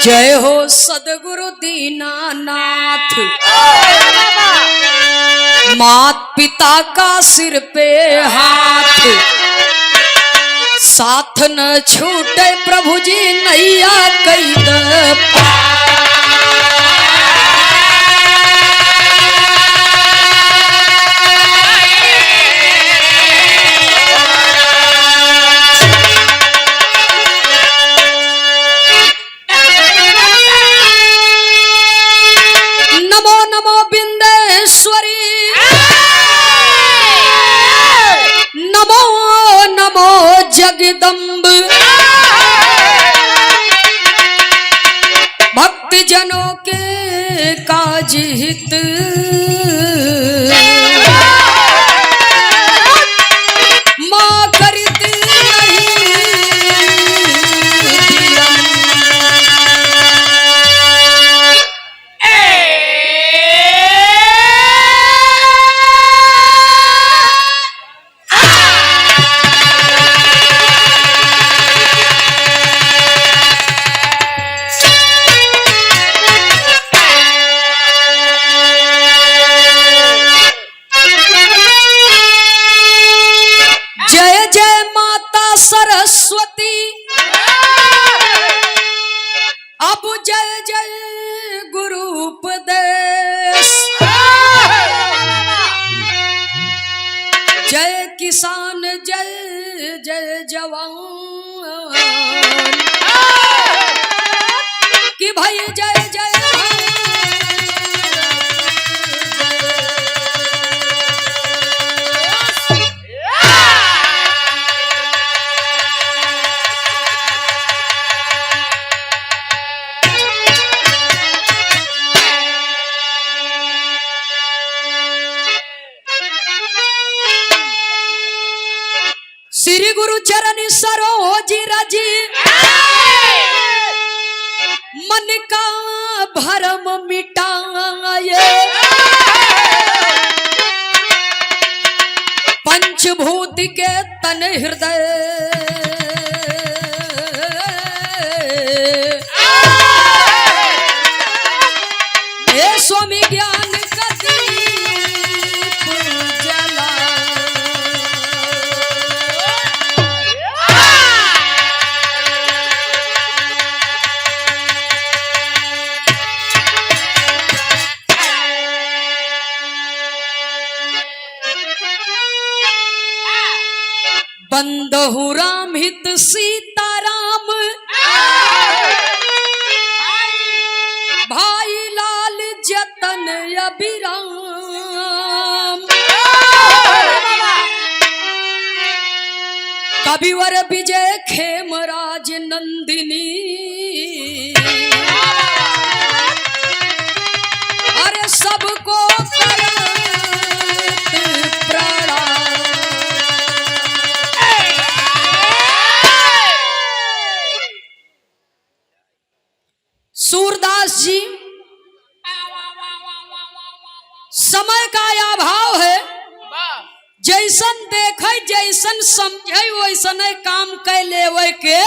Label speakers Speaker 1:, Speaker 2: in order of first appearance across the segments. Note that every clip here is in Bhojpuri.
Speaker 1: जय हो सदगुरु दीनानाथ। मात पिता का सिर पे हाथ, साथ न छूटे प्रभु जी नैया कई द जगदम्ब। भक्त जनों के काज हित, मां करती सरस्वती। अब जय जय गुरु उपदेश, जय किसान जय जय जवान, कि भाई जय जय श्री गुरु चरण सरोज रज, मन का भरम मिटाए, पंचभूत के तन हृदय, हे स्वामी ज्ञान बंदहु राम हित सीताराम, भाई लाल जतन अभिराम, कविवर विजय खेमराज नंदिनी, अरे सबको सूरदास जी। समय का अभाव है, जैसन देखे जैसन समझे वैसन काम कर लेवे के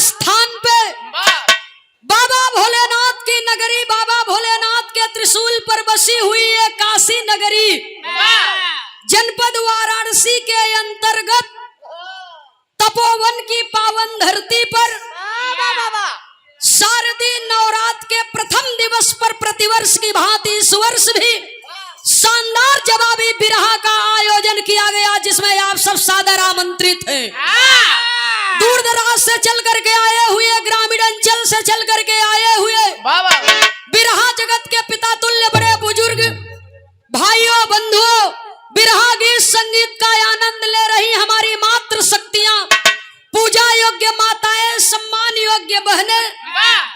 Speaker 1: स्थान पे बाबा भोलेनाथ की नगरी, बाबा भोलेनाथ के त्रिशूल पर बसी हुई है काशी नगरी, जनपद वाराणसी के अंतर्गत तपोवन की पावन धरती पर शारदीय नवरात्र के प्रथम दिवस पर प्रतिवर्ष की भांति इस वर्ष भी शानदार जवाबी बिरहा का आयोजन किया गया, जिसमें आप सब सादर आमंत्रित हैं। दूर दराज से चल करके आए हुए, ग्रामीण अंचल से चल करके आए हुए बिरहा जगत के पिता तुल्य बड़े बुजुर्ग भाइयों बंधुओं, बिरहा गीत संगीत का आनंद ले रही हमारी मातृ शक्तियां, पूजा योग्य माताएं, सम्मान योग्य बहनें,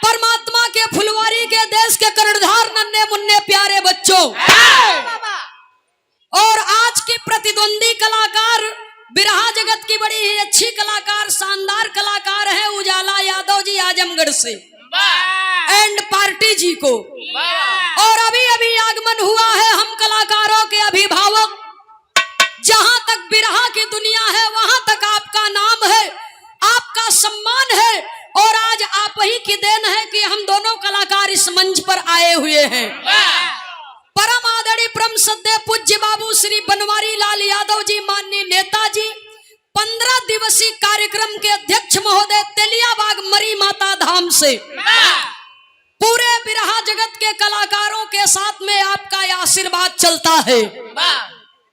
Speaker 1: परमात्मा के फुलवारी के देश के कर्णधार नन्हे मुन्ने प्यारे बच्चों, और आज के प्रतिद्वंदी कलाकार बिरहा जगत की बड़ी ही अच्छी कलाकार, शानदार कलाकार है उजाला यादव जी आजमगढ़ से, एंड पार्टी जी को। और अभी अभी आगमन हुआ है हम कलाकारों के अभिभावक। जहां तक बिरहा की दुनिया है वहां तक आपका नाम है, आपका सम्मान है, और आज आप ही की देन है कि हम दोनों कलाकार इस मंच पर आए हुए हैं। परम आदरणीय परम सद्य पूज्य बाबू श्री बनवारी लाल यादव जी माननीय नेताजी 15 दिवसीय कार्यक्रम के अध्यक्ष महोदय तेलियाबाग मरी माता धाम से पूरे बिरहा जगत के कलाकारों के साथ में आपका आशीर्वाद चलता है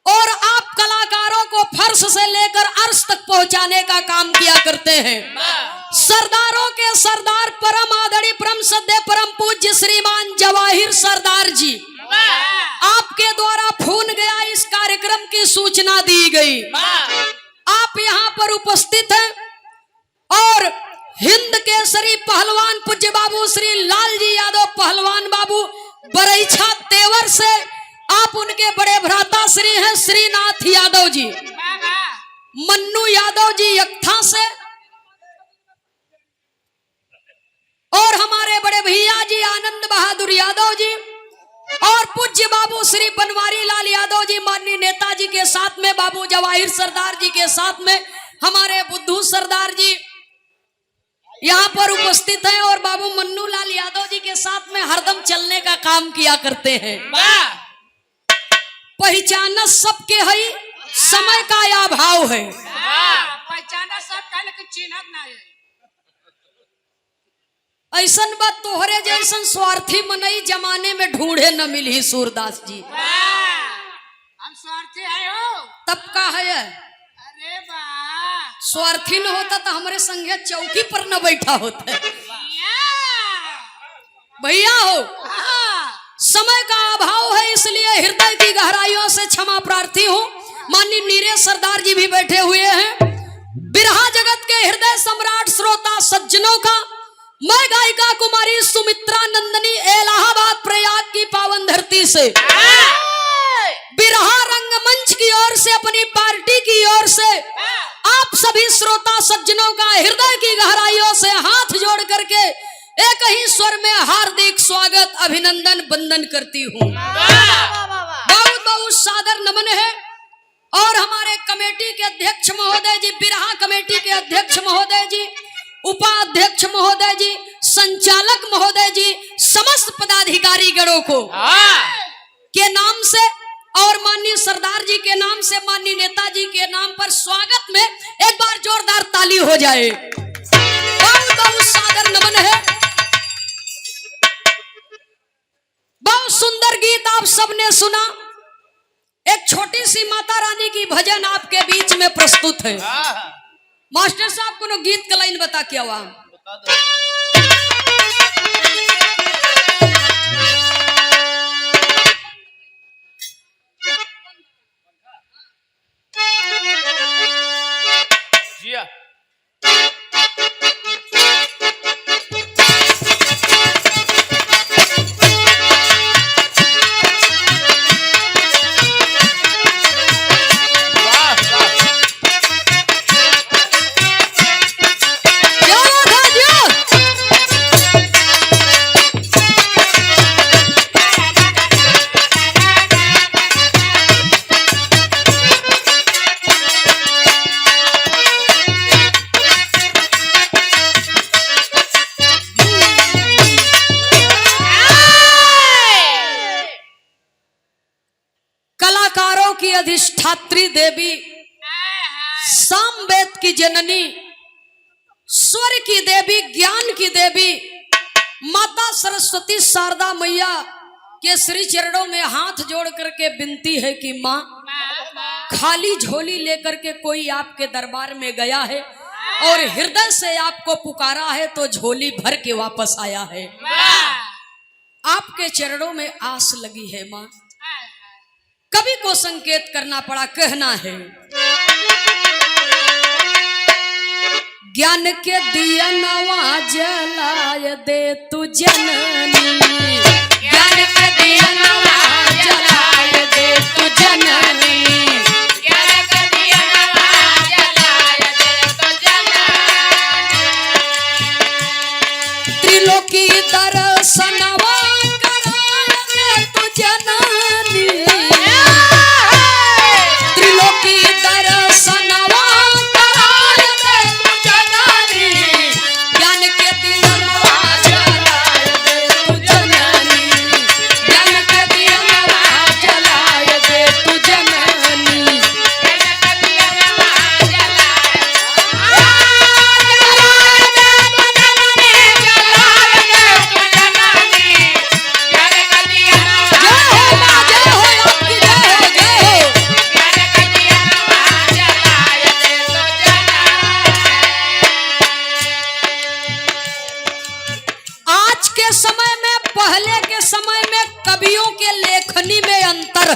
Speaker 1: और आप कलाकारों को फर्श से लेकर अर्श तक पहुंचाने का काम किया करते हैं। सरदारों के सरदार परम आदरणीय परम सद्य परम पूज्य श्रीमान जवाहिर सरदार जी, आपके द्वारा फोन गया, इस कार्यक्रम की सूचना दी गई। आप यहाँ पर उपस्थित हैं और हिंद केसरी पहलवान पूज्य बाबू श्री लाल जी यादव पहलवान बाबू बरईछा तेवर से, आप उनके बड़े भ्राता श्री हैं श्रीनाथ यादव जी, मन्नू यादव जी यक्था से, और हमारे बड़े भैया जी आनंद बहादुर यादव जी, और पूज्य बाबू श्री बनवारी लाल यादव जी माननीय नेताजी के साथ में बाबू जवाहिर सरदार जी के साथ में हमारे बुद्धू सरदार जी यहाँ पर उपस्थित हैं, और बाबू मन्नू लाल यादव जी के साथ में हरदम चलने का काम किया करते हैं। पहचाना सबके है, समय का अभाव है।
Speaker 2: पहचाना सब का लेकिन चिन्हत ना है।
Speaker 1: ऐसन बात तोहरे जैसन स्वार्थी मनई जमाने में ढूंढे न मिली सूरदास जी।
Speaker 2: हम स्वार्थी है हो।
Speaker 1: तब का है?
Speaker 2: अरे बा
Speaker 1: स्वार्थी न होता तो हमारे संगे चौकी पर न बैठा होता। भैया हो, समय का अभाव है इसलिए हृदय की गहराइयों से क्षमा प्रार्थी हूँ। माननीय नीरे सरदार जी भी बैठे हुए हैं। बिरहा जगत के हृदय सम्राट श्रोता सज्जनों का मैं गायिका कुमारी सुमित्रा नंदनी इलाहाबाद प्रयाग की पावन धरती से बिरहा रंगमंच की ओर से, अपनी पार्टी की ओर से आप सभी श्रोता सज्जनों का हृदय की गहराइयों से हाथ जोड़ करके एक ही स्वर में हार्दिक स्वागत अभिनंदन वंदन करती हूँ। बहुत बहुत सादर नमन है। और हमारे कमेटी के अध्यक्ष महोदय जी, बिरहा कमेटी के अध्यक्ष महोदय जी, उपाध्यक्ष महोदय जी, संचालक महोदय जी, समस्त पदाधिकारी गणों को के नाम से और माननीय सरदार जी के नाम से, माननीय नेताजी के नाम पर स्वागत में एक बार जोरदार ताली हो जाए। बहुत बहुत सादर नमन है। बहुत सुंदर गीत आप सबने सुना। एक छोटी सी माता रानी की भजन आपके बीच में प्रस्तुत है। मास्टर साहब को गीत का लाइन बता क्या हुआ? अधिष्ठात्री देवी, सामवेद की जननी, स्वर की देवी, ज्ञान की देवी माता सरस्वती शारदा मैया के श्री चरणों में हाथ जोड़ करके विनती है कि माँ, खाली झोली लेकर के कोई आपके दरबार में गया है और हृदय से आपको पुकारा है तो झोली भर के वापस आया है। आपके चरणों में आस लगी है माँ। कवि को संकेत करना पड़ा, कहना है ज्ञान के दिया नवा जलाय दे तू जननी, ज्ञान के दिया नवा जलाय दे तू जननी, ज्ञान के दिया नवा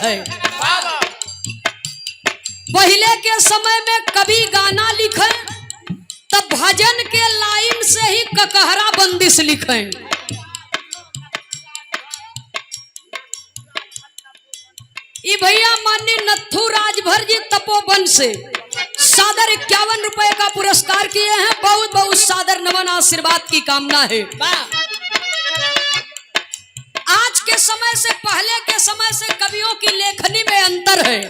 Speaker 1: है। पहले के समय में कभी गाना लिखे तब भजन के लाइन से ही ककहरा बंदिश लिखे। ई भैया माननीय नथु राजभर जी तपोवन से सादर 51 रुपए का पुरस्कार किए हैं। बहुत बहुत सादर नमन आशीर्वाद की कामना है। आज के समय से पहले के समय से कवियों की लेखनी में अंतर है।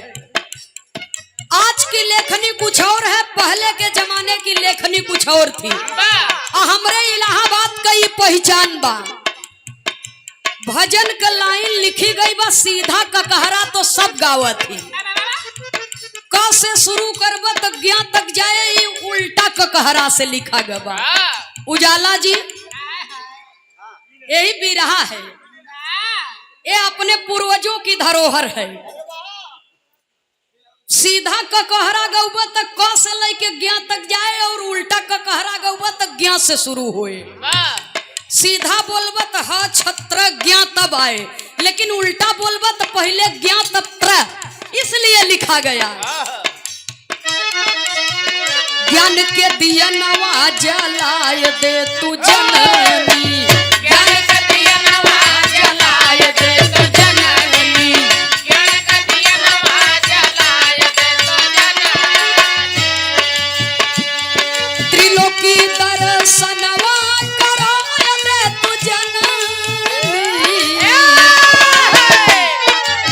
Speaker 1: आज की लेखनी कुछ और है, पहले के जमाने की लेखनी कुछ और थी। हमरे इलाहाबाद का ये पहचान बा। भजन का लाइन लिखी गई बा सीधा ककहरा तो सब गावत थी। क से शुरू करब तो ज्ञा तक जाए, ये उल्टा ककहरा से लिखा गया। उजाला जी यही बिरहा है, ये अपने पूर्वजों की धरोहर है। सीधा ककहरा गौबा तक क से लेके ज्ञा तक जाए और उल्टा ककहरा गौबा तक ज्ञा से शुरू होए। सीधा बोलबा तो ह छत्र ज्ञा तब आए, लेकिन उल्टा बोलबा तो पहले ज्ञा तब त्र, इसलिए लिखा गया। ज्ञान के दिया नवा जलाय दे तू जननी, ज्ञान के दिया नवा जलाय दे तू जननी, ज्ञान के दिया नवा जलाय दे तू जननी। त्रिलोकी दर्शनवा कराय दे तू जननी,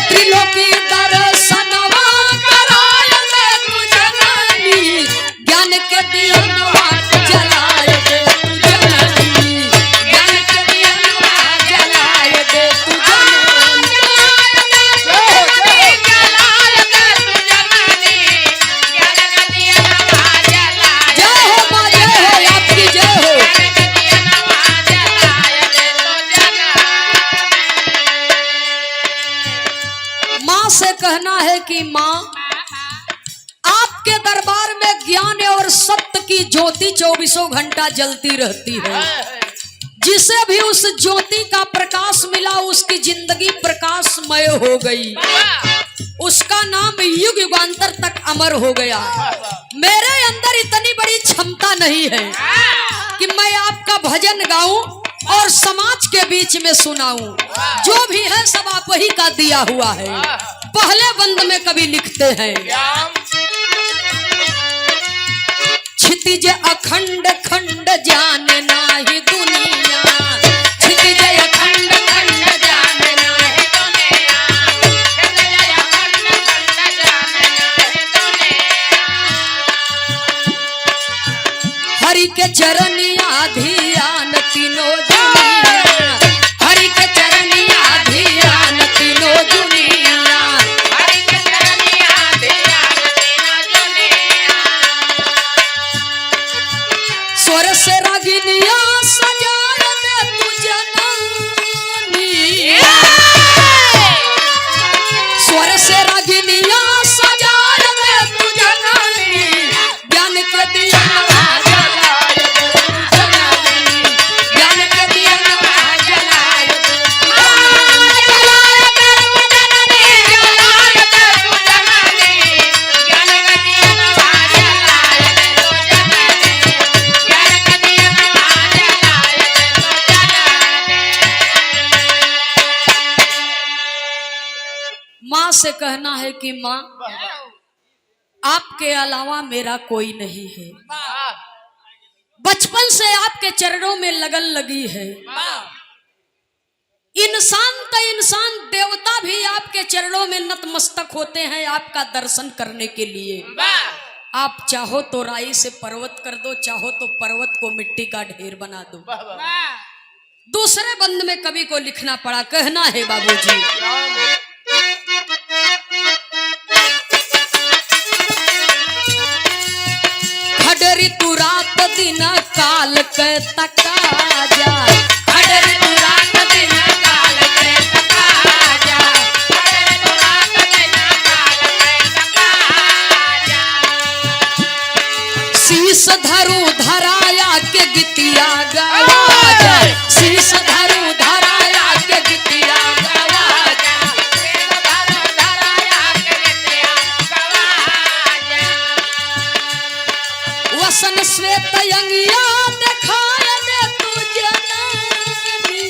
Speaker 1: त्रिलोकी दर्शनवा कराय दे तू जननी, ज्ञान के दिया नवा जलाय दे तू जननी, ज्ञान के दिया नवा जलाय दे तू जननी, जलाय दे तू जननी, ज्ञान के दिया नवा जलाय। जय हो मां, जय हो, आपकी जय हो। ज्ञान के दिया नवा जलाय दे तू जननी। माँ से कहना है कि माँ, आपके दरबार में ज्ञान और सत्य की ज्योति 24 घंटा जलती रहती है। जिसे भी उस ज्योति का प्रकाश मिला उसकी जिंदगी प्रकाशमय हो गई, उसका नाम युग युगांतर तक अमर हो गया। मेरे अंदर इतनी बड़ी क्षमता नहीं है कि मैं आपका भजन गाऊं और समाज के बीच में सुनाऊं। जो भी है सब आप ही का दिया हुआ है। पहले बंद में कभी लिखते हैं, क्षितिज अखंड खंड जाने नाही दुनिया, क्षितिज अखंड खंड जाने नाही दुनिया, क्षितिज अखंड खंड जाने नाही दुनिया। हरि के चरनिया ध्यान तीनों दुनिया, हरि के चरनिया ध्यान तीनों दुनिया, हरि के चरनिया ध्यान तीनों दुनिया। स्वर से रागिनिया सजाय दे तू जननी, स्वर से रागिनिया सजाय दे तू जननी, ज्ञान के दिया नवा जलाय दे तू जननी, ज्ञान के दिया नवा जलाय दे तू जननी, जलाय दे तू जननी, ज्ञान के दिया नवा जलाय दे तू जननी, ज्ञान के दिया नवा जलाय दे तू जननी। माँ से कहना है कि माँ, आपके अलावा मेरा कोई नहीं है। बचपन से आपके चरणों में लगन लगी है। इंसान तो इंसान, देवता भी आपके चरणों में नतमस्तक होते हैं आपका दर्शन करने के लिए। आप चाहो तो राई से पर्वत कर दो, चाहो तो पर्वत को मिट्टी का ढेर बना दो। दूसरे बंद में कवि को लिखना पड़ा, कहना है बाबूजी, खडरी तू रात दिन काल के तका जा, खडरी तू रात दिन काल के तका जा, खडरी तू रात दिन काल के तका जा। शीश धरू धराया के गीतिया गवा जा, शीश धरू धराया के गीतिया गवा जा, शीश धरू धराया श्वेत अंगिया दिखाए दे तू जननी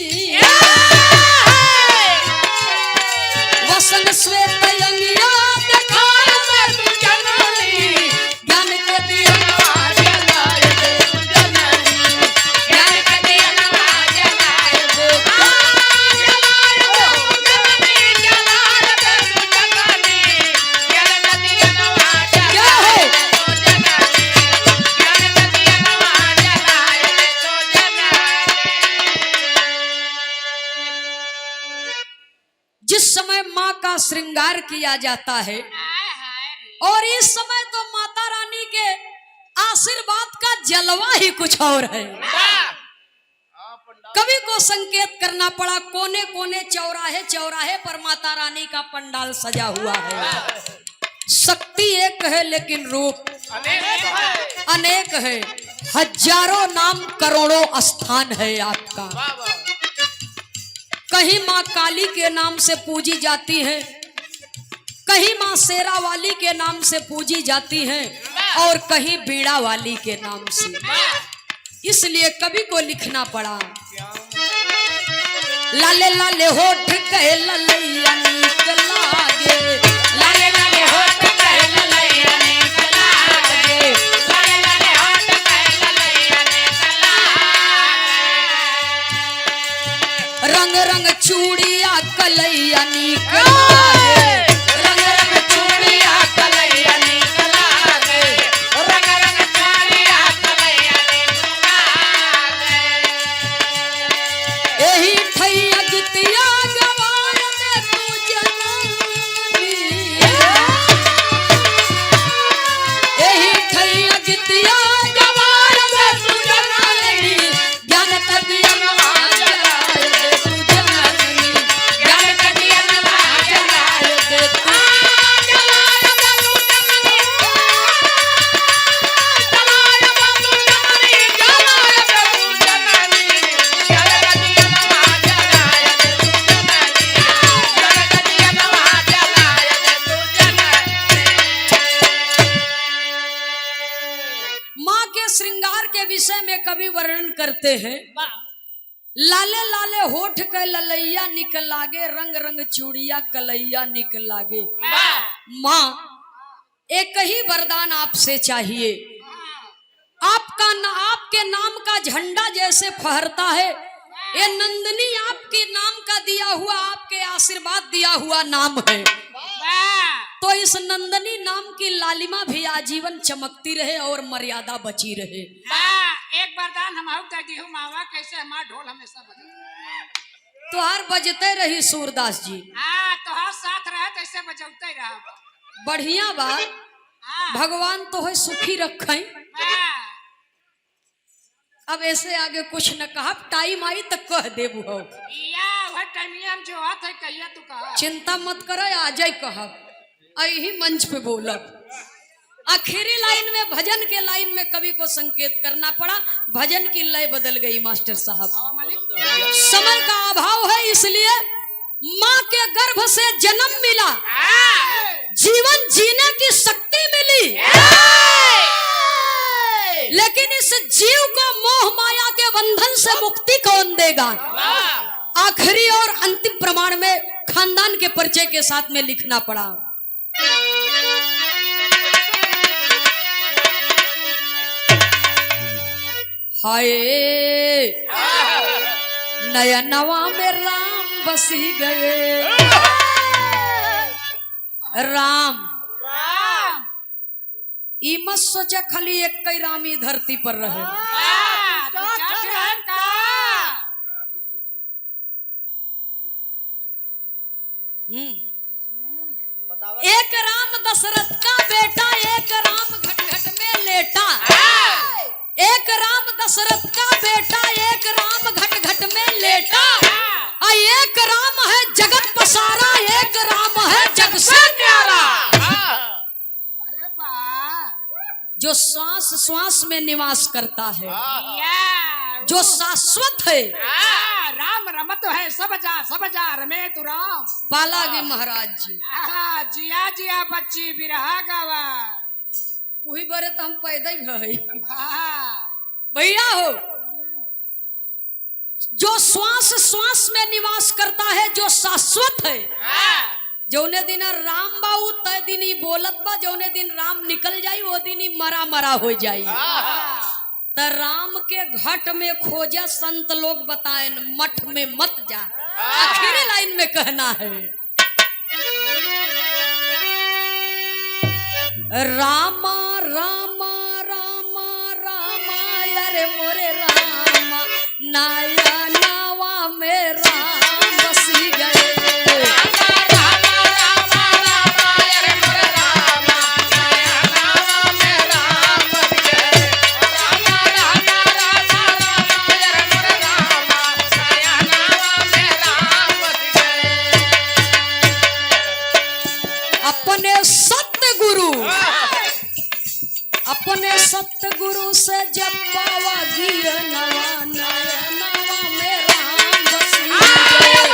Speaker 1: वसन श्वेत अंगिया दिखाए दे तू जननी ज्ञान के दिया जलाए दे तू जननी ज्ञान के दिया जलाए दे क्या हो जिस समय माँ का श्रृंगार किया जाता है और इस समय तो माता रानी के आशीर्वाद का जलवा ही कुछ और है। कवि को संकेत करना पड़ा, कोने कोने चौराहे चौराहे पर माता रानी का पंडाल सजा हुआ है। शक्ति एक है लेकिन रूप अनेक है, हजारों नाम करोड़ों स्थान है आपका। कहीं माँ काली के नाम से पूजी जाती है, कहीं माँ शेरा वाली के नाम से पूजी जाती है और कहीं बीड़ा वाली के नाम से। इसलिए कवि को लिखना पड़ा, लाले लाले होठ कहे ललैया नीक लागे, लाले लाले होठ कहे ललैया नीक लागे, लाले लाले होठ कहे ललैया नीक लागे। रंग रंग चूड़िया कलैया नीक लागे, रंग रंग चूड़िया कलैया नीक लागे, रंग रंग चूड़िया कलैया नीक लागे। एही ठैया गीतिया गवार दे तू जननी, एही ठैया गीतिया गवार दे तू जननी, ज्ञान का दिया जलाए दे तू जननी, ज्ञान का दिया जलाए दे तू, जलाए दे तू जननी, जलाए दे तू जननी, जलाए दे तू जननी, ज्ञान का दिया जलाए दे तू जननी, ज्ञान का दिया जलाए दे तू जननी। माँ के श्रृंगार के विषय में कवि वर्णन करते हैं, लाले लाले होठ के ललैया निक लागे, रंग रंग चूड़िया कलैया निक लागे। माँ एक ही वरदान आपसे चाहिए, आपका आपके नाम का झंडा जैसे फहरता है, ये नंदनी आपके नाम का दिया हुआ, आपके आशीर्वाद दिया हुआ नाम है। तो इस नंदनी नाम की लालिमा भी आजीवन चमकती रहे और मर्यादा बची रहे।
Speaker 2: एक वरदान हम दे दी हूँ मावा, कैसे हमारा ढोल हमेशा बजे।
Speaker 1: तुहार बजते रही सूरदास जी,
Speaker 2: तोहार साथ रहे तो ऐसे बजौते रहा।
Speaker 1: बढ़िया बात, भगवान तो है सुखी रखें। अब ऐसे आगे कुछ न कहा, टाइम आई तो कह देबू हो,
Speaker 2: या वह टाइमियम जो आत है कहिया तू कहा।
Speaker 1: चिंता मत करे, आ जाए कहब, यही मंच पे बोलब। आखिरी लाइन में भजन के लाइन में कवि को संकेत करना पड़ा, भजन की लय बदल गई मास्टर साहब। समय का अभाव है, इसलिए माँ के गर्भ से जन्म मिला, जीवन जीने की शक्ति मिली, लेकिन इस जीव को मोह माया के बंधन से मुक्ति कौन देगा? आखिरी और अंतिम प्रमाण में खानदान के परिचय के साथ में लिखना पड़ा, हाय नयनवा में राम बसी गए, राम ई मत सोचे खाली एक कई राम ही धरती पर रहे। एक राम दशरथ का बेटा, एक राम घट घट में लेटा, एक राम दशरथ का बेटा, एक राम घट घट में लेटा, एक राम है जगत पसारा, एक राम है जग से न्यारा।
Speaker 2: अरे वाह,
Speaker 1: जो श्वास श्वास में निवास करता है, जो शाश्वत है,
Speaker 2: राम रमत है सब जा रमे तू राम।
Speaker 1: पालागी महाराज जी,
Speaker 2: जिया जिया बच्ची बिरहा गावा।
Speaker 1: वही बरे तो हम पैदा ही भई
Speaker 2: हाँ
Speaker 1: भैया हो। जो श्वास श्वास में निवास करता है, जो शाश्वत है, जौने दिन राम बाऊ तय दिन ही बोलत बा, जौने दिन राम निकल जाई वो दिन ही मरा मरा हो जाई। त राम के घट में खोजा संत लोग बताए, मठ में मत जा। आखिरी लाइन में कहना है रामा रामा रामा रामा अरे मोरे रामा नाया नावा में राम बसी गए। अपने सतगुरु से जब पावा गिर नवा नया नवा में राम बसी गए।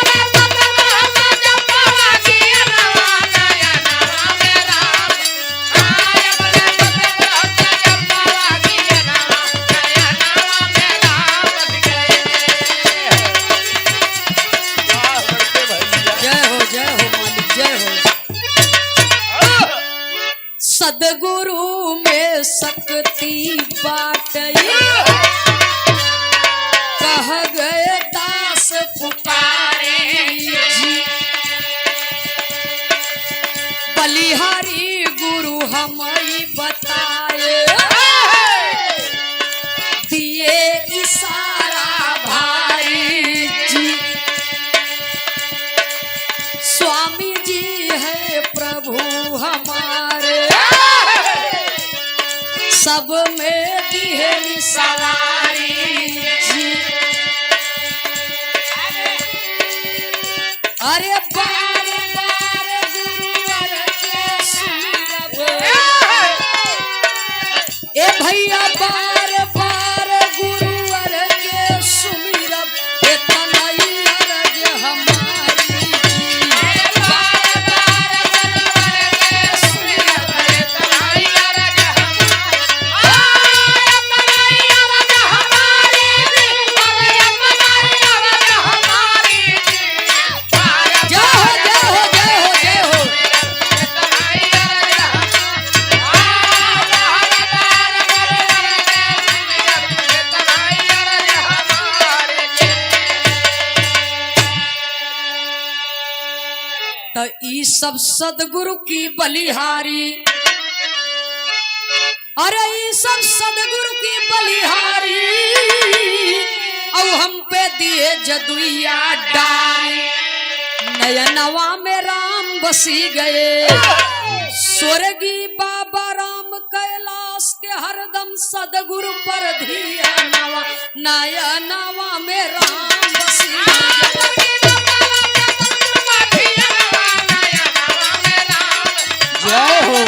Speaker 1: जय हो मालिक जय हो। सदगुरु में शक्ति बाटई कह गए दास पुकारे जी। बलिहारी गुरु हमें बताए दिए इशारा भाई जी। स्वामी जी है प्रभु हमारे सब में दिहे सवारी जी। अरे बार बार गुरुवर के सुमिरब ए भैया बार बार गुरुवर के सुमिरब ए तनई अरज हमारी जी। बार बार गुरुवर के सुमिरब ए तनई अरज तो ई सब सदगुरु की बलिहारी। अरे ई सब सदगुरु की बलिहारी और हम पे दिए जदुइया डारी। नयनवा में राम बसी गए स्वर्गीय बाबा राम कैलाश के हरदम सदगुरु पर धियानवा नयनवा में राम बसी गए। जय हो।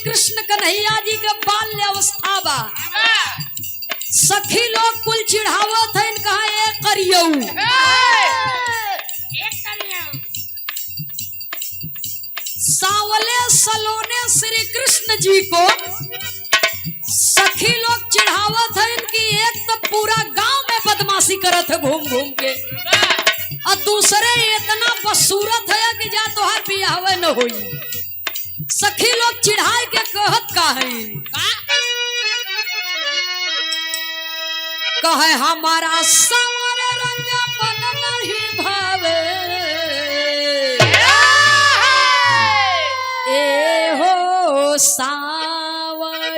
Speaker 1: कृष्ण कन्हैया जी के बाल्य अवस्था बा। सखी लोग कुल चिढ़ावत है कहा एक करियो सावले सलोने श्री कृष्ण जी को सखी लोग चिढ़ावत है इनकी एक तो पूरा गांव में बदमाशी करत है घूम घूम के और दूसरे इतना बसूरत है कि जा तोहार बियाह न होई। सखी लोग चिढ़ाई के कहत का है कहे हमारा सावर रंग मन नहीं भावे ए हो सावरिया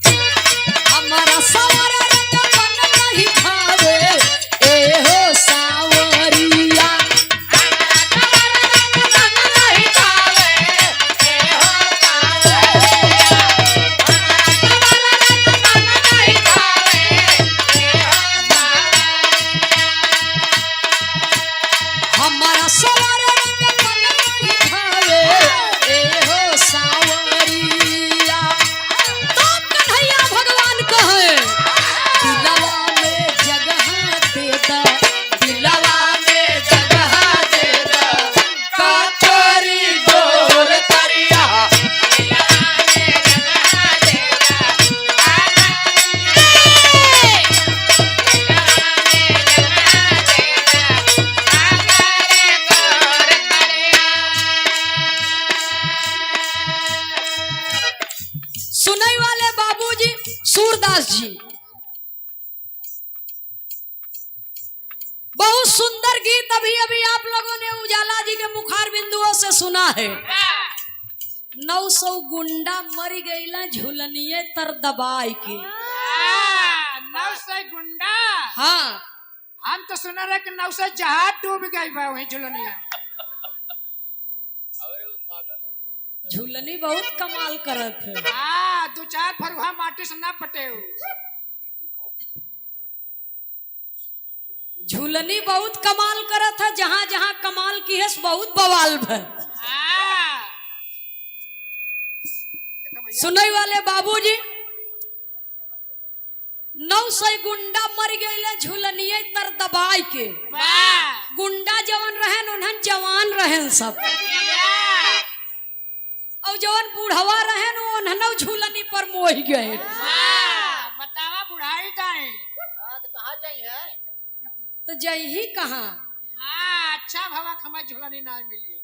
Speaker 1: हमारा सावर रंग मन नहीं भावे ए हो सावरिया हमारा सावर रंग मन नहीं भावे ए हो सावरिया तो कन्हैया भगवान कहे दिलवा में जगह दे दा दिलवा में जगह दे दा कातरी गोर करिया सुनई वाले बाबूजी सूरदास जी बहुत सुंदर गीत अभी अभी आप लोगों ने उजाला जी के मुखार बिंदुओं से सुना है 900 गुंडा मर गईला झुलनिए तर दबाई के
Speaker 2: 900 गुंडा।
Speaker 1: हाँ
Speaker 2: हम तो सुना रहे कि 900 जहाज डूब गई बा वहीं झुलनिया।
Speaker 1: झुलनी बहुत कमाल करत है
Speaker 2: हाँ 2-4 फरुहा माटी से ना पटे हो।
Speaker 1: झुलनी बहुत कमाल करत है जहां जहां कमाल की है बहुत बवाल है।
Speaker 2: हाँ
Speaker 1: सुनई वाले बाबूजी 900 गुंडा मर गए झुलनिए तर दबाई के
Speaker 2: वाह
Speaker 1: गुंडा जवन रहन उन्हन जवान रहन सब और जवन बूढ़वा रहन उन्हन झुलनी पर मोह गए।
Speaker 2: वाह बतावा बुढ़ाई जाए
Speaker 3: तो कहाँ चाहिए?
Speaker 1: तो जय ही कहाँ
Speaker 2: हाँ अच्छा भवा हमें झुलनी ना मिली।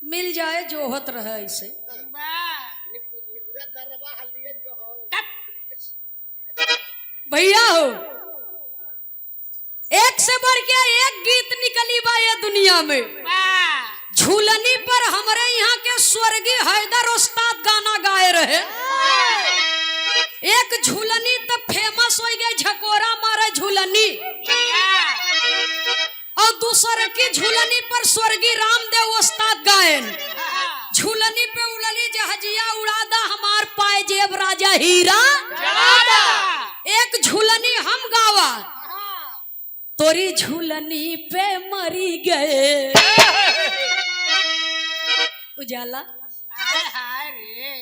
Speaker 1: मिल जाए जो होत रहे ऐसे
Speaker 2: वाह
Speaker 3: निकुरा दरबा हल्दी जो हो।
Speaker 2: टक।
Speaker 1: भैया हो एक से बढ़ के एक गीत निकली बा ये दुनिया में
Speaker 2: वाह
Speaker 1: झूलनी पर हमारे यहाँ के स्वर्गीय हैदर उस्ताद गाना गाए रहे। एक झूलनी तो फेमस हो गई झकोरा मारे झूलनी और दूसरे की झूलनी पर स्वर्गीय रामदेव उस्ताद गायन झूलनी पे उड़ली जहाजिया उड़ादा हमार पाए जेब राजा हीरा एक झूलनी हम गावा तोरी झूलनी पे मरी गए उजाला
Speaker 2: हाय हाय रे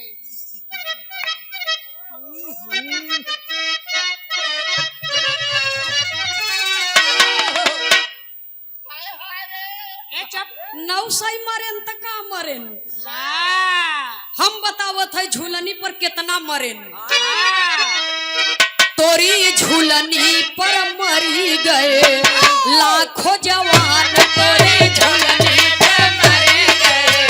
Speaker 2: ए चुप
Speaker 1: 900 मरेन त का मरेन
Speaker 2: वाह
Speaker 1: हम बतावत है झूलनी पर कितना मरेन
Speaker 2: वाह
Speaker 1: तोरी झूलनी पर मरी गए लाखों जवान तोरी झूलनी पे मरी गए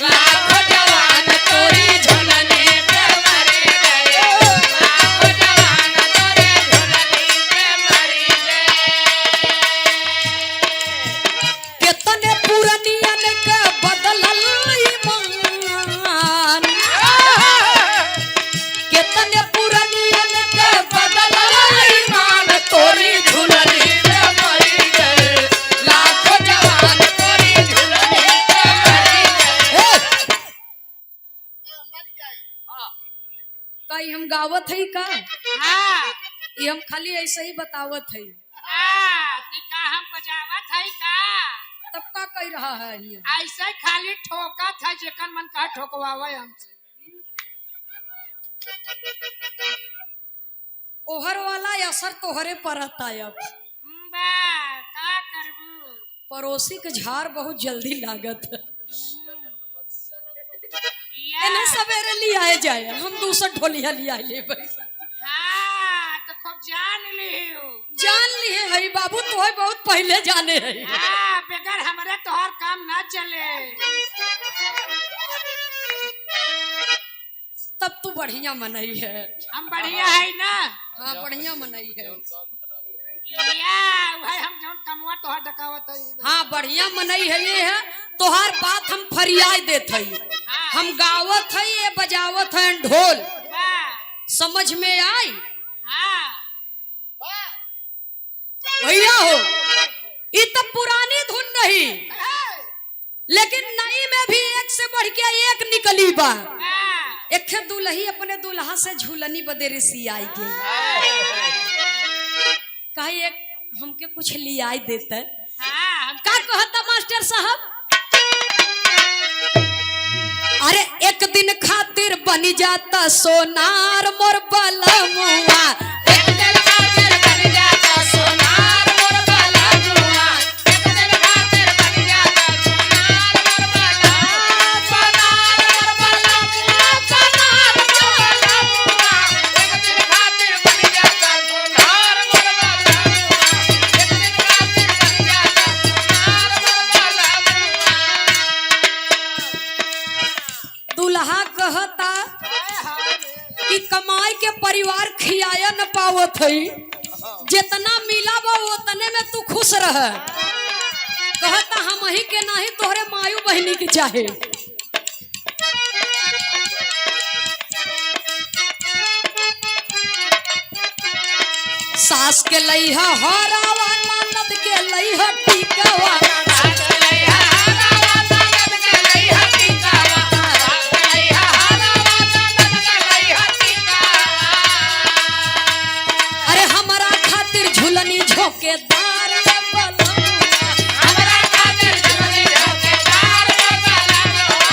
Speaker 1: लाखों जवान तोरी झूलनी पे मरी गए लाखों जवान तोरी झूलनी पे मरी गए कितने पुरनियन के बदलल ईमान कितने पुरनियन के बदलल ईमान तोरी झूलनी पे मरी गए लाखों जवान तोरी झूलनी पे मरी गए
Speaker 3: मर जाए।
Speaker 1: कहीं हम गावत है का
Speaker 2: हाँ
Speaker 1: ये हम खाली ऐसे ही बतावत है
Speaker 2: ती का हम बजावत है का
Speaker 1: तब का कह रहा है यहाँ
Speaker 2: ऐसे खाली ठोका था जेकर मन का ठोकवावे हमसे
Speaker 1: ओहर वाला असर तोहरे पड़ता है अब
Speaker 2: बा का करबू
Speaker 1: पड़ोसी के झाड़ बहुत जल्दी लागत है
Speaker 2: या
Speaker 1: एने सवेरे लिया जाए हम दूसरा ढोलिया लिया ले
Speaker 2: हाँ तो खूब जान लियो
Speaker 1: जान लिए है बाबू तो है बहुत पहले जाने है
Speaker 2: हाँ बगैर हमारे तोहर काम ना चले
Speaker 1: तब तू बढ़िया मनई है।
Speaker 2: हम बढ़िया है ना।
Speaker 1: हाँ बढ़िया मनई है।
Speaker 2: या भाई हम जौन कमवा तोहर डकावत है।
Speaker 1: हाँ बढ़िया मनई है ये है। तोहार बात हम फरियाद देत हई। हम गावत हई ये बजावत है ढोल।
Speaker 2: वाह
Speaker 1: समझ में आई
Speaker 2: हाँ
Speaker 1: भैया हो। ये तो पुरानी धुन नहीं लेकिन नई में भी एक से बढ़ के एक निकली बा। एक दुल्ही अपने दुल्हा से झूलनी बदे रिसी आई गई। कही एक हमके कुछ लियाई देते। का कहता मास्टर साहब? अरे एक दिन खातिर बनी जाता सोनार मोर बलमुआ। एक दिन खातिर बनी जाता सोनार मोर बलमुआ। एक दिन खातिर बनी जाता सोनार मोर बलमुआ। सोनार मोर बलमुआ। सोनार मोर बलमुआ। एक दिन खातिर बनी जाता सोनार मोर बलमुआ। एक दिन खातिर बनी जाता सोनार मोर बलमुआ। दुल्हा कहता कि कमाई के परिवार खियाया न पावत हई। जितना मिला बा उतने में तू खुश रह। कहता हम ही के नहीं तोहरे मायू बहनी के चाहे। सास के लइहा हरावा ननद के लइहा टिकावा। अरे हमारा खातिर झूलनी झोंकेदार ये बलमुआ। हमारा खातिर झूलनी झोंकेदार ये बलमुआ।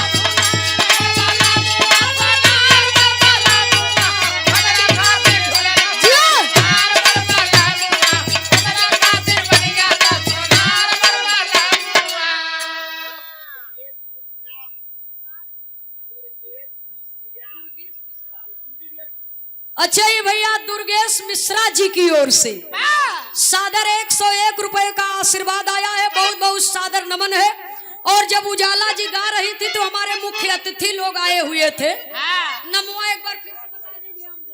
Speaker 1: हमारा खातिर झूलनी झोंकेदार ये बलमुआ। हमारा खातिर बनी जाता सोनार बलमुआ। अच्छा ये भैया दुर्गेश मिश्रा जी की ओर से सादर 101 रुपए का आशीर्वाद आया है। बहुत बहुत सादर नमन है। और जब उजाला जी गा रही थी तो हमारे मुख्य अतिथि लोग आए हुए थे। नमवा एक बार फिर से बता दीजिए हमको।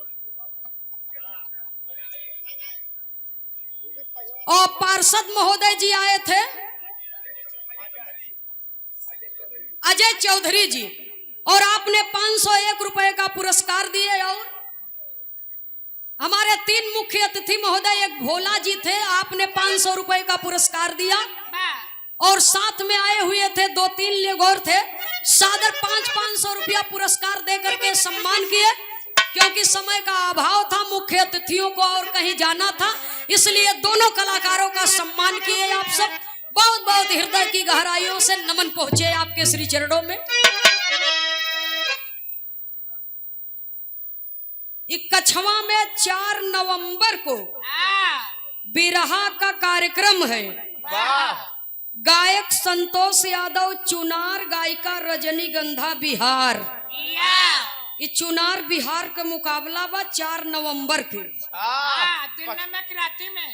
Speaker 1: और पार्षद महोदय जी आए थे अजय चौधरी जी। और आपने 501 रुपए का पुरस्कार दिए। और हमारे 3 मुख्य अतिथि महोदय, एक भोला जी थे, आपने 500 रुपए का पुरस्कार दिया। और साथ में आए हुए थे 2-3 लोग और थे। सादर 500 रुपया पुरस्कार दे करके सम्मान किए। क्योंकि समय का अभाव था, मुख्य अतिथियों को और कहीं जाना था, इसलिए दोनों कलाकारों का सम्मान किए। आप सब बहुत बहुत हृदय की गहराइयों से नमन पहुंचे आपके श्री चरणों में। कछवा में 4 नवंबर को बिरहा का कार्यक्रम है। गायक संतोष यादव चुनार, गायिका रजनीगंधा बिहार। ये चुनार बिहार का मुकाबला बा 4 नवंबर के
Speaker 2: दिन में राती में।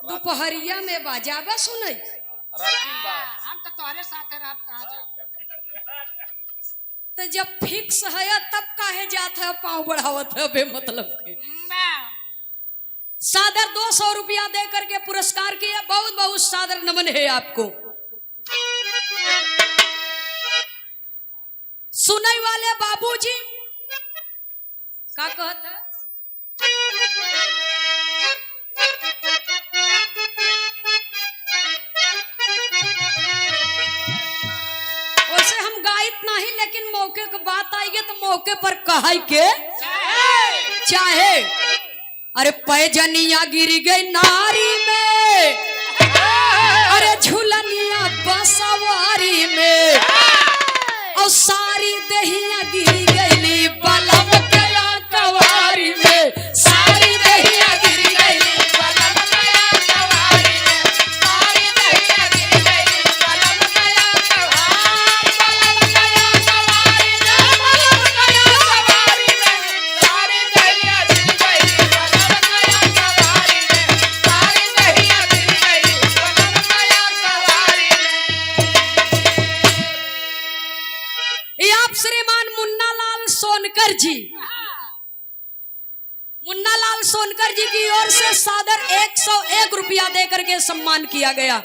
Speaker 1: दोपहरिया में बाजाबा सुनई।
Speaker 2: हम तो तुम्हारे साथ है, आप कहाँ जाओ?
Speaker 1: तो जब फिक्स है तब काहे जात है पाँव बढ़ावत है बेमतलब के। सादर 200 रुपया दे करके पुरस्कार किया। बहुत बहुत सादर नमन है आपको। सुनई वाले बाबूजी का कहता? वैसे हम गायत नहीं, लेकिन मौके की बात आएगी तो मौके पर कहाई के चाहे। अरे पैजनिया गिर गई नारी में, अरे झूलनिया बसवारी में, और सारी दहिया गिर गई बलम गया कवारी में। सारी दहिया गिर गई बलम गया कवारी में। सारी दहिया गिर गई बलम गया बलम गया कवारी में। बलम गया कवारी में। सारी दहिया गिर गई बलम गया कवारी में। सारी दहिया गिर गई बलम गया कवारी में। जी, मुन्ना लाल सोनकर जी की ओर से सादर 101 रुपया देकर के सम्मान किया गया।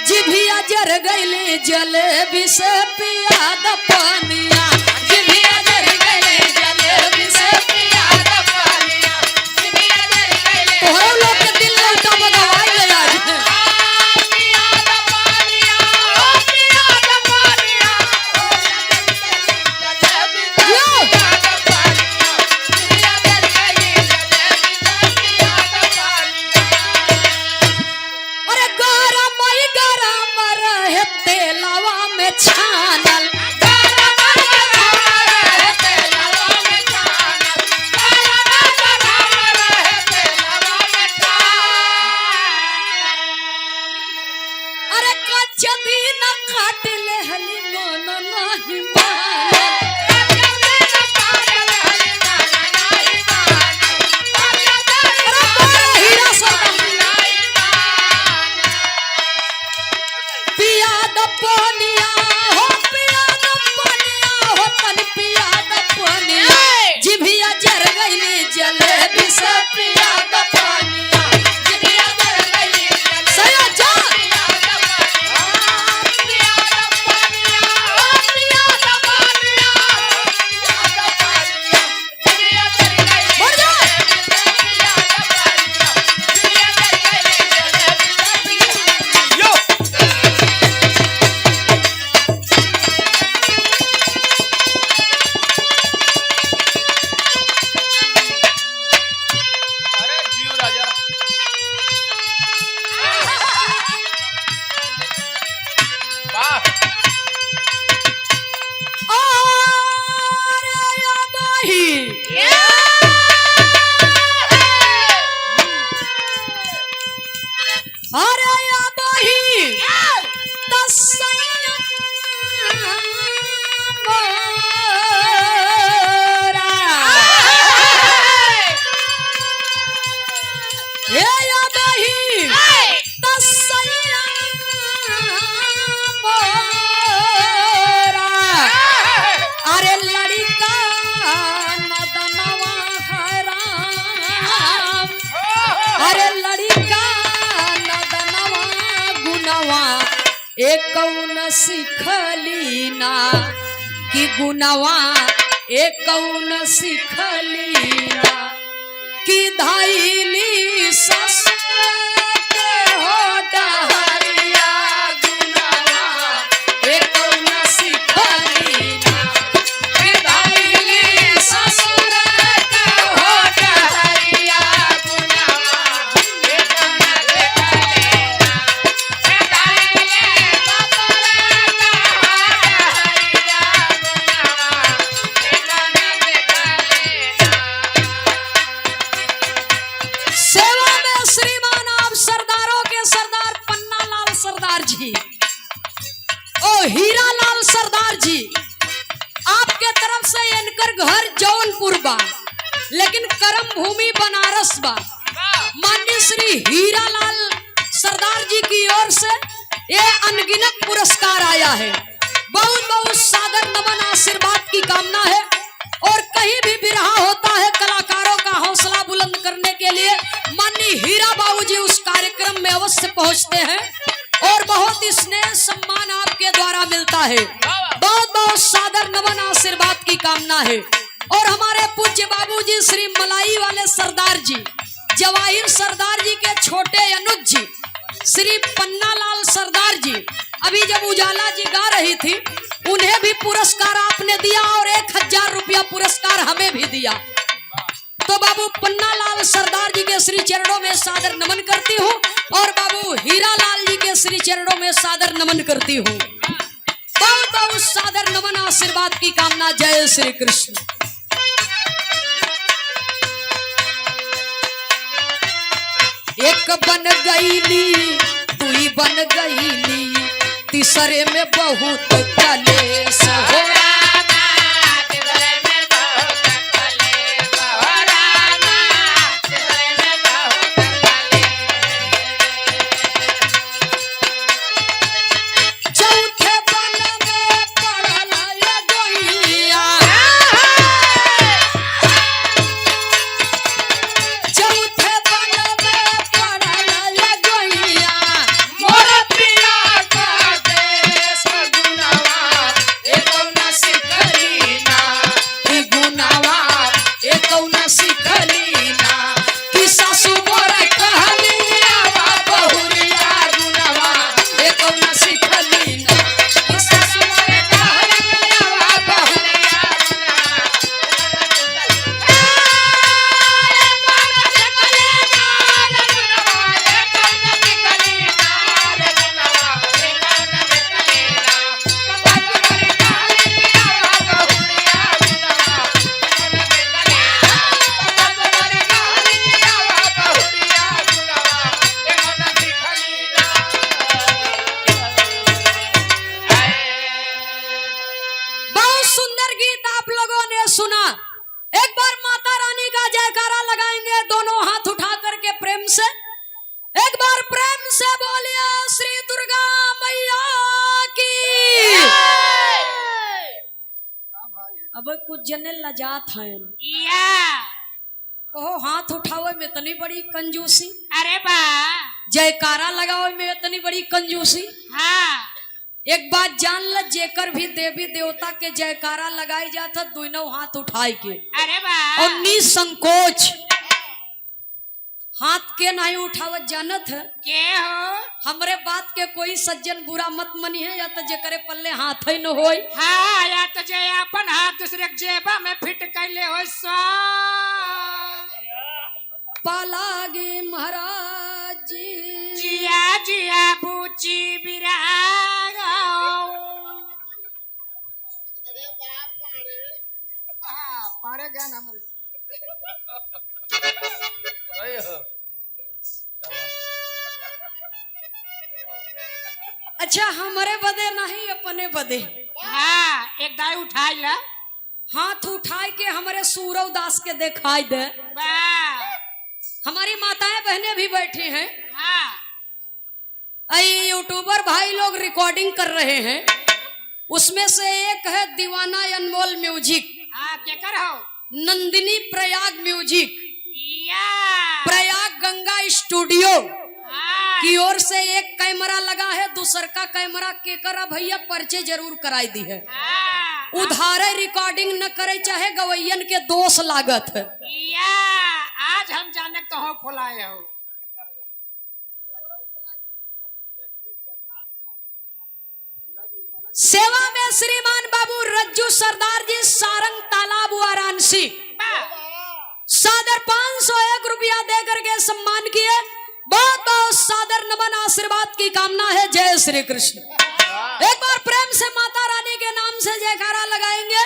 Speaker 1: जिभिया जर गईले जलेबी से पिया द पानिया, जिभिया जर गईले जलेबी से पिया द पानिया, जिभिया जर गईले तोहरो लोग के दिल लौटा बगवाई ले आज पिया द पानिया, ओ पिया द पानिया, जलेबी पिया द पानिया, जिभिया जर गईले जलेबी से पिया द पानिया। अरे गरम ही गरम रहे तेलवा में छानल, गरम रहे तेलवा में छानल, गरम रहे तेलवा में छानल। अरे कच्च दिन काट ले हली मन नहीं मानल, कच्च दिन काट ले हली मन नहीं मानल, अरे हीरा सोना पिया द पानिया हो, पिया द पानिया हो, तन पिया द पानिया, जिभिया जर गईले जलेबी से पिया द पानिया, जिभिया जर गईले सया जा पिया द पानिया, पिया द पानिया, ओ पिया द पानिया, पिया द पानिया, जिभिया जर गईले बढ़ जा पिया द पानिया, जिभिया जर गईले जलेबी यो
Speaker 4: अरे जियो राजा। वाह
Speaker 1: अरे या बही तसैया मोरा, हे या बही तसैया मोरा, अरे लड़का नदनवा हराम, अरे लड़का नदनवा गुनवा एकौन सिखली ना, कि गुनवा एकौन सिखली ना, कि धाइली ससुर के हो डहरिया, गुनवा एकौन सिखली ना, कि धाइली ससुर के हो डहरिया, गुनवा एकौन सिखली ना, कि धाइली ससुर के हो डहरिया, गुनवा एकौन सिखली ना। सेवा में श्रीमान आप सरदारों के सरदार पन्ना लाल सरदार जी ओ हीरा लाल सरदार जी, आपके तरफ से इनकर घर जौनपुर बा, लेकिन कर्म भूमि बनारस बा। माननीय श्री हीरा लाल सरदार जी की ओर से ये अनगिनत पुरस्कार आया है। बहुत बहुत सादर नमन आशीर्वाद की कामना है। और कहीं भी विरहा होता है कलाकारों का हौसला बुलंद करने के लिए माननीय हीरा बाबूजी उस कार्यक्रम में अवश्य पहुंचते हैं और बहुत ही स्नेह सम्मान आपके द्वारा मिलता है। बहुत बहुत सादर नमन आशीर्वाद की कामना है। और हमारे पूज्य बाबूजी श्री मलाई वाले सरदार जी, जवाहिर सरदार जी के छोटे अनुज जी श्री पन्ना लाल सरदार जी, अभी जब उजाला जी गा रही थी उन्हें भी पुरस्कार आपने दिया और 1000 रुपया पुरस्कार हमें भी दिया। तो बाबू पन्ना लाल सरदार जी के श्री चरणों में सादर नमन करती हूँ और बाबू हीरा लाल जी के श्री चरणों में सादर नमन करती हूँ। बहुत बहुत सादर नमन आशीर्वाद की कामना। जय श्री कृष्ण। एक बन गईली, दुई बन गईली, तीसरे में बहुत कलेश हो। चौथे बन में पड़ल ये गोइया, अब कुछ जने लजात हैं,
Speaker 2: या
Speaker 1: कहो हाथ उठावे में इतनी बड़ी कंजूसी,
Speaker 2: अरे बा
Speaker 1: जयकारा लगावे में इतनी बड़ी कंजूसी।
Speaker 2: हाँ
Speaker 1: एक बात जान ल, जेकर भी देवी देवता के जयकारा लगाई जाता दोनों हाथ उठाए के
Speaker 2: अरे बा
Speaker 1: और निसंकोच हाथ के नहीं उठावत जानत है।
Speaker 2: के हो
Speaker 1: हमरे बात के कोई सज्जन बुरा मत मनी है, या तो जेकरे पल्ले हाथ ही न होई।
Speaker 2: हाँ या तो जे अपन हाथ दूसरे के जेबा में फिट कैले हो सो
Speaker 1: पालागे महाराज जी,
Speaker 2: जिया जिया बूची बिराग
Speaker 3: अरे बाप पाड़े।
Speaker 2: हाँ पाड़े गया ना मुझे
Speaker 4: सही हो।
Speaker 1: अच्छा हमारे बदे नहीं अपने बदे
Speaker 2: हाँ एक दाई उठाई ला
Speaker 1: हाथ उठाए के हमारे सूरव दास के दिखाई दे।
Speaker 2: बा
Speaker 1: हमारी माताएं बहनें भी बैठी हैं,
Speaker 2: हाँ
Speaker 1: आई यूट्यूबर भाई लोग रिकॉर्डिंग कर रहे हैं, उसमें से एक है दीवाना अनमोल म्यूजिक,
Speaker 2: हाँ क्या कर हो
Speaker 1: नंदिनी प्रयाग म्यूजिक,
Speaker 2: या
Speaker 1: प्रयाग गंगा स्टूडियो
Speaker 2: हाँ
Speaker 1: की ओर से एक कैमरा लगा है, दूसर का कैमरा के करा भैया पर्चे जरूर कराई दी है।
Speaker 2: हाँ
Speaker 1: उधारे रिकॉर्डिंग न करे चाहे गवैयन के दोष लागत है।
Speaker 2: या आज हम जाने तो हो खुलाए हो
Speaker 1: सेवा में श्रीमान बाबू रज्जू सरदार जी सारंग तालाब वाराणसी
Speaker 2: बा
Speaker 1: सादर 501 रुपया दे करके सम्मान किए। बहुत बहुत सादर नमन आशीर्वाद की कामना है। जय श्री कृष्ण। एक बार प्रेम से माता रानी के नाम से जयकारा लगाएंगे।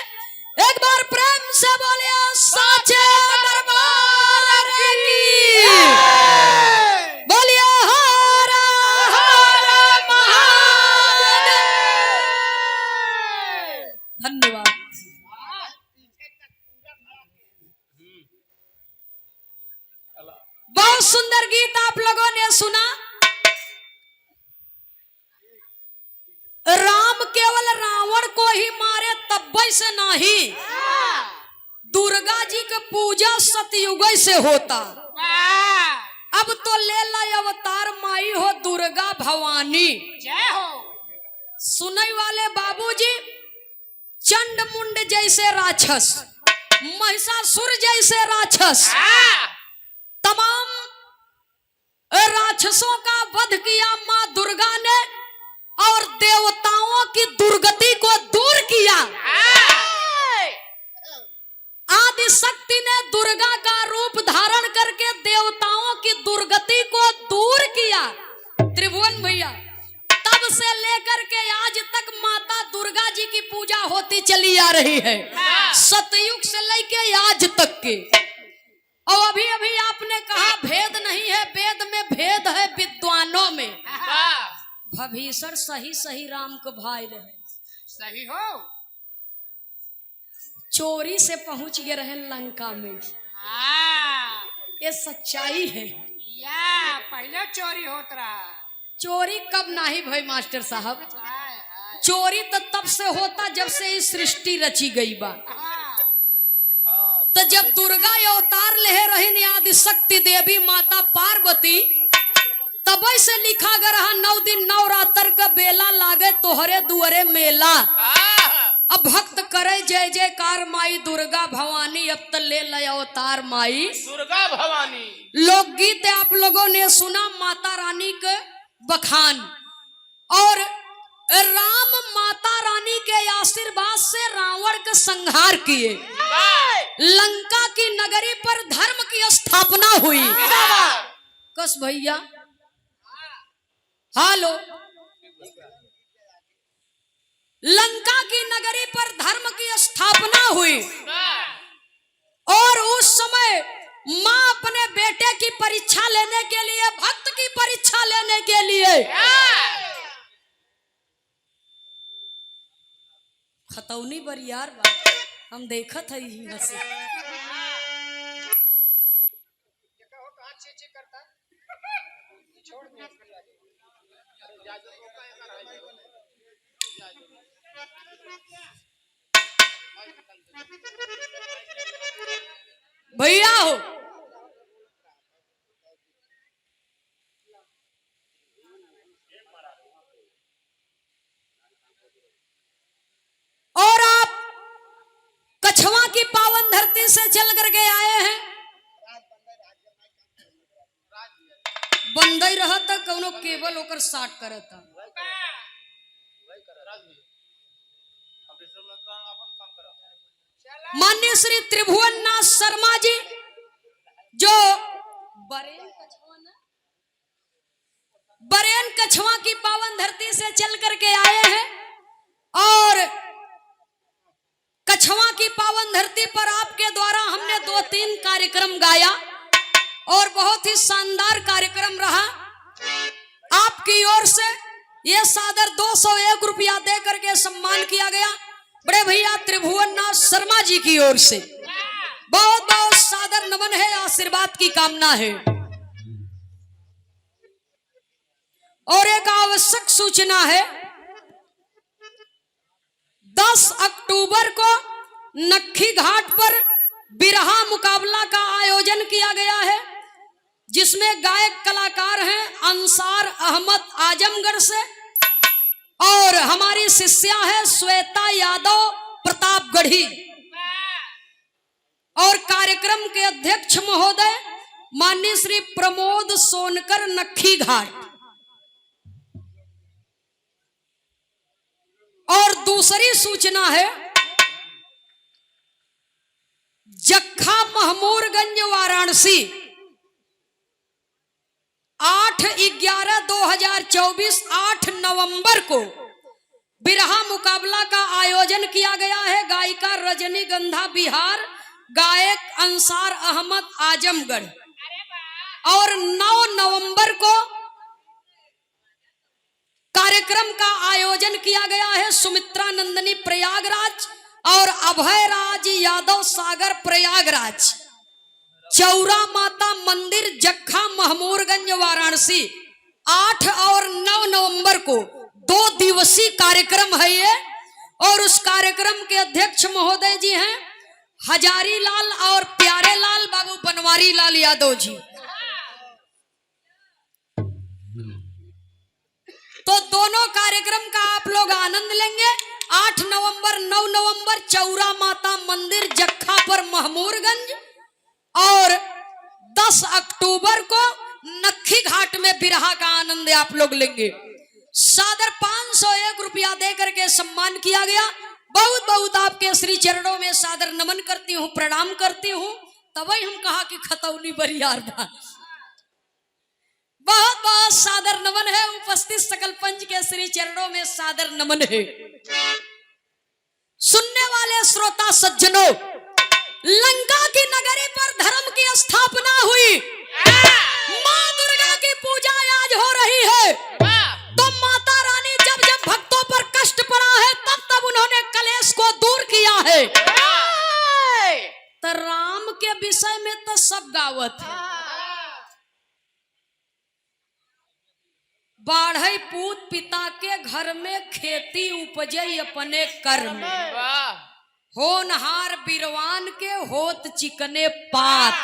Speaker 1: एक बार प्रेम से बोलिए साचे दरबार की बोलिए हर हर महादेव। धन्यवाद। बहुत सुंदर गीत आप लोगों ने सुना। राम केवल रावण को ही मारे तब्बई से नहीं, दुर्गा जी की पूजा सतयुग से होता।
Speaker 2: बा
Speaker 1: अब तो ले ला अवतार माई हो दुर्गा भवानी।
Speaker 2: जय हो
Speaker 1: सुनई वाले बाबूजी, चंड मुंड जैसे राक्षस, महिषासुर जैसे राक्षस,
Speaker 2: हाँ
Speaker 1: तमाम राक्षसों का वध किया माँ दुर्गा ने और देवताओं की दुर्गति को दूर किया। आदि शक्ति ने दुर्गा का रूप धारण करके देवताओं की दुर्गति को दूर किया। त्रिभुवन भैया, तब से लेकर के आज तक माता दुर्गा जी की पूजा होती चली आ रही है, सतयुग से लेके आज तक के। और अभी अभी आपने कहा भेद नहीं है, वेद में भेद है विद्वानों में। भभीषण सही सही राम को भाई रहे,
Speaker 2: सही हो
Speaker 1: चोरी से पहुंच गए रहे लंका में।
Speaker 2: हाँ
Speaker 1: ये सच्चाई है।
Speaker 2: या पहले चोरी होत रहा
Speaker 1: चोरी कब नहीं भाई मास्टर साहब,
Speaker 2: हाय हाय
Speaker 1: चोरी तो तब से होता जब से इस सृष्टि रची गई बा।
Speaker 2: हाँ
Speaker 1: तो जब दुर्गा अवतार ले रही आदि शक्ति देवी माता पार्वती, तब से लिखा गया रहा 9 दिन नवरात्र का बेला लागे तोहरे दुआरे मेला। अब भक्त करे जय जयकार माई दुर्गा भवानी, अब तो ले ल अवतार माई
Speaker 4: दुर्गा भवानी।
Speaker 1: लोकगीत आप लोगों ने सुना माता रानी के बखान, और राम माता रानी के आशीर्वाद से रावण का संहार किए, लंका की नगरी पर धर्म की स्थापना हुई। कस भैया हालो, लंका की नगरी पर धर्म की स्थापना हुई। और उस समय माँ अपने बेटे की परीक्षा लेने के लिए, भक्त की परीक्षा लेने के लिए खतौनी बरियार बा, हम देखत है यहाँ से। भैया हो, और आप कछवा की पावन धरती से चल करके आए हैं। बंदई रहता कौनो केबल होकर साट करता। माननीय श्री त्रिभुवन नाथ शर्मा जी जो बरेन कछवा की पावन धरती से चल करके आए हैं और कछवा की पावन धरती पर आपके द्वारा हमने 2-3 कार्यक्रम गाया और बहुत ही शानदार कार्यक्रम रहा। आपकी ओर से ये सादर 201 रुपया दे करके सम्मान किया गया बड़े भैया त्रिभुवन नाथ शर्मा जी की ओर से। बहुत बहुत सादर नमन है, आशीर्वाद की कामना है। और एक आवश्यक सूचना है, 10 अक्टूबर को नक्खी घाट पर बिरहा मुकाबला का आयोजन किया गया है, जिसमें गायक कलाकार हैं अंसार अहमद आजमगढ़ से और हमारी शिष्या है श्वेता यादव प्रतापगढ़ी। और कार्यक्रम के अध्यक्ष महोदय माननीय श्री प्रमोद सोनकर नक्खी घाट। और दूसरी सूचना है, जखा महमूरगंज वाराणसी 8/11/2024 8 नवंबर को बिरहा मुकाबला का आयोजन किया गया है। गायिका रजनीगंधा बिहार, गायक अंसार अहमद आजमगढ़। और 9 नवंबर को कार्यक्रम का आयोजन किया गया है सुमित्रा नंदनी प्रयागराज और अभय राज यादव सागर प्रयागराज। चौरा माता मंदिर जखा महमूरगंज वाराणसी 8 और 9 नवंबर को 2 दिवसीय कार्यक्रम है ये। और उस कार्यक्रम के अध्यक्ष महोदय जी हैं हजारी लाल और प्यारे लाल बाबू बनवारी लाल यादव जी। तो दोनों कार्यक्रम का आप लोग आनंद लेंगे। 8 नवंबर 9 नवंबर चौरा माता मंदिर जखा पर महमूरगंज और 10 अक्टूबर को नक्खी घाट में बिरहा का आनंद आप लोग लेंगे। सादर 501 रुपया दे करके सम्मान किया गया। बहुत बहुत आपके श्री चरणों में सादर नमन करती हूँ, प्रणाम करती हूँ। तभी हम कहा कि खतौनी बरियार बा। बहुत बहुत सादर नमन है, उपस्थित सकल पंच के श्री चरणों में सादर नमन है। सुनने वाले श्रोता सज्जनों, लंका की नगरी पर धर्म की स्थापना हुई, माँ दुर्गा की पूजा आज हो रही है। तो माता रानी जब जब भक्तों पर कष्ट पड़ा है तब तब उन्होंने कलेश को दूर किया है। तो राम के विषय में तो सब गावत है। बाढ़ई पूत पिता के घर में खेती उपजई अपने कर्म, होनहार बिरवान के होत चिकने पात।